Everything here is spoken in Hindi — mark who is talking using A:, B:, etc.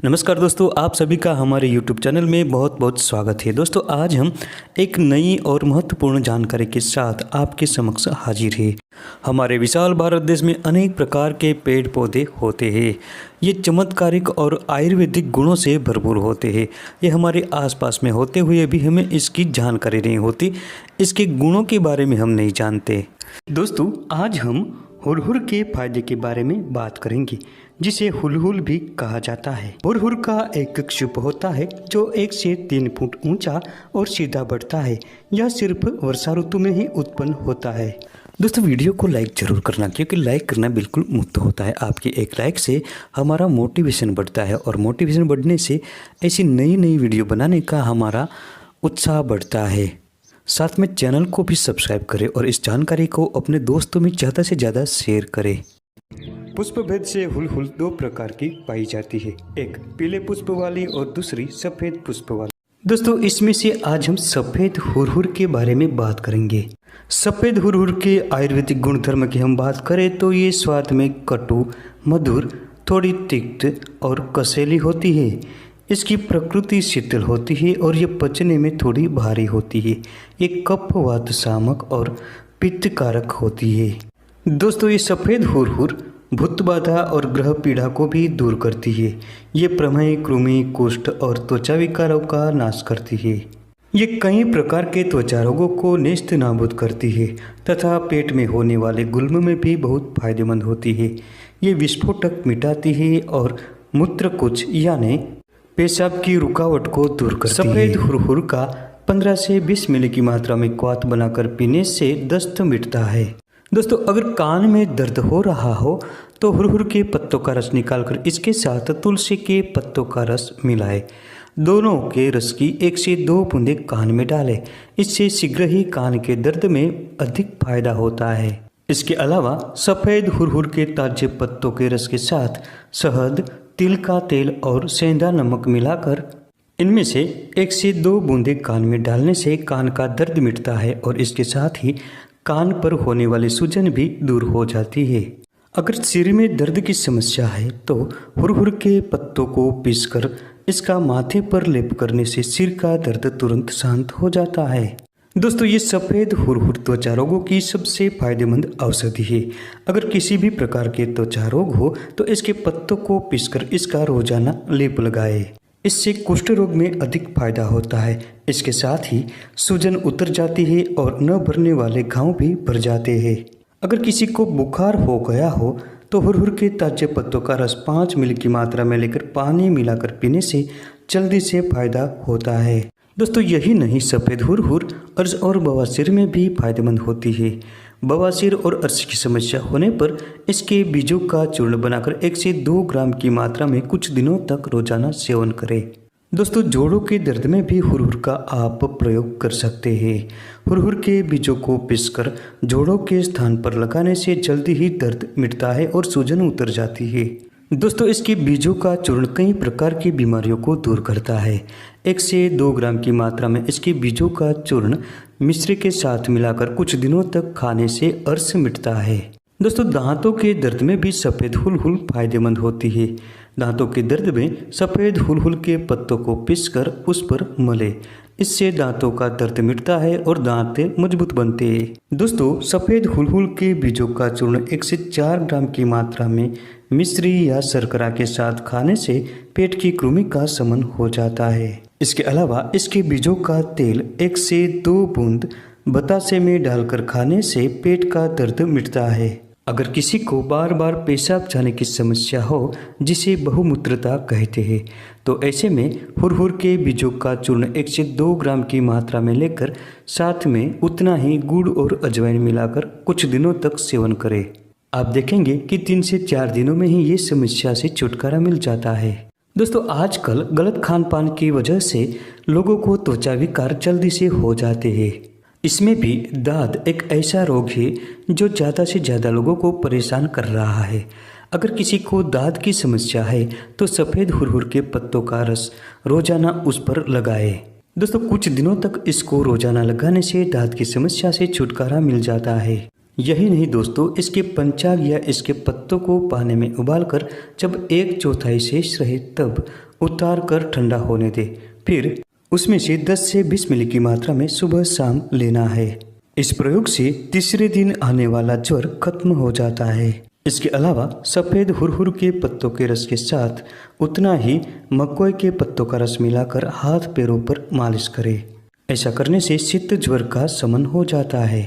A: नमस्कार दोस्तों, आप सभी का हमारे YouTube चैनल में बहुत बहुत स्वागत है। दोस्तों, आज हम एक नई और महत्वपूर्ण जानकारी के साथ आपके समक्ष हाजिर हैं। हमारे विशाल भारत देश में अनेक प्रकार के पेड़ पौधे होते हैं। ये चमत्कारिक और आयुर्वेदिक गुणों से भरपूर होते हैं। ये हमारे आसपास में होते हुए भी हमें इसकी जानकारी नहीं होती, इसके गुणों के बारे में हम नहीं जानते। दोस्तों, आज हम हुरहुर के फायदे के बारे में बात करेंगे, जिसे हुलहुल भी कहा जाता है। हुरहुर का एक क्षुप होता है जो 1 से 3 फुट ऊंचा और सीधा बढ़ता है। यह सिर्फ वर्षा ऋतु में ही उत्पन्न होता है। दोस्तों, वीडियो को लाइक जरूर करना, क्योंकि लाइक करना बिल्कुल मुफ्त होता है। आपकी एक लाइक से हमारा मोटिवेशन बढ़ता है और मोटिवेशन बढ़ने से ऐसी नई नई वीडियो बनाने का हमारा उत्साह बढ़ता है। साथ में चैनल को भी सब्सक्राइब करें और इस जानकारी को अपने दोस्तों में ज़्यादा से ज़्यादा शेयर करें। पुष्प भेद से हुलहुल 2 प्रकार की पाई जाती है, एक पीले पुष्प वाली और दूसरी सफ़ेद पुष्प वाली। दोस्तों, इसमें से आज हम सफ़ेद हुरहुर के बारे में बात करेंगे। सफ़ेद हुरहुर के आयुर्वेदिक गुणधर्म की हम बात करें तो ये स्वाद में कटु, मधुर, थोड़ी तिक्त और कसेली होती है। इसकी प्रकृति शीतल होती है और ये पचने में थोड़ी भारी होती है। ये कफ वात शामक और पित्त कारक होती है। दोस्तों, ये सफ़ेद हुरहुर भूत बाधा और ग्रह पीड़ा को भी दूर करती है। ये प्रमेह, कृमि, कुष्ठ और त्वचा विकारों का नाश करती है। ये कई प्रकार के त्वचा रोगों को नेस्त नाबूद करती है तथा पेट में होने वाले गुल्म में भी बहुत फायदेमंद होती है। ये विस्फोटक मिटाती है और मूत्रकुच यानी पेशाब की रुकावट को दूर करती है। सफ़ेद हुरहुर का 15 से 20 मिली की मात्रा में क्वाथ बनाकर पीने से दस्त मिटता है। दोस्तों, अगर कान में दर्द हो रहा हो तो हुरहुर के पत्तों का रस निकालकर इसके साथ तुलसी के पत्तों का रस मिलाएं। दोनों के रस की 1 से 2 बूंदें कान में डालें। इससे शीघ्र ही कान के दर्द में अधिक फायदा होता है। इसके अलावा सफ़ेद हुरहुर के ताजे पत्तों के रस के साथ शहद, तिल का तेल और सेंधा नमक मिलाकर इनमें से 1 से 2 बूंदें कान में डालने से कान का दर्द मिटता है और इसके साथ ही कान पर होने वाली सूजन भी दूर हो जाती है। अगर सिर में दर्द की समस्या है तो हुरहुर के पत्तों को पीसकर इसका माथे पर लेप करने से सिर का दर्द तुरंत शांत हो जाता है। दोस्तों, ये सफ़ेद हुरहुर त्वचा रोगों की सबसे फायदेमंद औषधि है। अगर किसी भी प्रकार के त्वचा रोग हो तो इसके पत्तों को पीसकर इसका रोजाना लेप लगाएं। इससे कुष्ठ रोग में अधिक फायदा होता है। इसके साथ ही सूजन उतर जाती है और न भरने वाले घाव भी भर जाते हैं। अगर किसी को बुखार हो गया हो तो हुरहुर के ताजे पत्तों का रस 5 मिली की मात्रा में लेकर पानी मिलाकर पीने से जल्दी से फायदा होता है। दोस्तों, यही नहीं, सफ़ेद हुरहुर अर्श और बवासीर में भी फायदेमंद होती है। बवासीर और अर्श की समस्या होने पर इसके बीजों का चूर्ण बनाकर 1 से 2 ग्राम की मात्रा में कुछ दिनों तक रोजाना सेवन करें। दोस्तों, जोड़ों के दर्द में भी हुरहुर का आप प्रयोग कर सकते हैं। हुरहुर के बीजों को पीसकर जोड़ों के स्थान पर लगाने से जल्दी ही दर्द मिटता है और सूजन उतर जाती है। दोस्तों, इसके बीजों का चूर्ण कई प्रकार की बीमारियों को दूर करता है। 1 से 2 ग्राम की मात्रा में इसके बीजों का चूर्ण मिश्री के साथ मिलाकर कुछ दिनों तक खाने से अर्श मिटता है। दोस्तों, दांतों के दर्द में भी सफ़ेद हुलहुल फायदेमंद होती है। दांतों के दर्द में सफ़ेद हुलहुल के पत्तों को पीसकर उस पर मलें। इससे दांतों का दर्द मिटता है और दांत मजबूत बनते हैं। दोस्तों, सफ़ेद हुलहुल के बीजों का चूर्ण 1 से 4 ग्राम की मात्रा में मिश्री या शर्करा के साथ खाने से पेट की कृमि का शमन हो जाता है। इसके अलावा इसके बीजों का तेल 1 से 2 बूंद बतासे में डालकर खाने से पेट का दर्द मिटता है। अगर किसी को बार बार पेशाब जाने की समस्या हो, जिसे बहुमूत्रता कहते हैं, तो ऐसे में हुरहुर के बीजों का चूर्ण 1 से 2 ग्राम की मात्रा में लेकर साथ में उतना ही गुड़ और अजवाइन मिलाकर कुछ दिनों तक सेवन करें। आप देखेंगे कि 3 से 4 दिनों में ही ये समस्या से छुटकारा मिल जाता है। दोस्तों, आजकल गलत खान पान की वजह से लोगों को त्वचा विकार जल्दी से हो जाते हैं। इसमें भी दाद एक ऐसा रोग है जो ज़्यादा से ज़्यादा लोगों को परेशान कर रहा है। अगर किसी को दाद की समस्या है तो सफ़ेद हुरहुर के पत्तों का रस रोजाना उस पर लगाएं। दोस्तों कुछ दिनों तक इसको रोजाना लगाने से दांत की समस्या से छुटकारा मिल जाता है। यही नहीं दोस्तों, इसके पंचांग या इसके पत्तों को पानी में उबालकर जब 1/4 शेष रहे तब उतार कर ठंडा होने दे। फिर उसमें से 10 से 20 मिली की मात्रा में सुबह शाम लेना है। इस प्रयोग से तीसरे दिन आने वाला ज्वर खत्म हो जाता है। इसके अलावा सफ़ेद हुरहुर के पत्तों के रस के साथ उतना ही मकोई के पत्तों का रस मिलाकर हाथ पैरों पर मालिश करें। ऐसा करने से शीत ज्वर का शमन हो जाता है।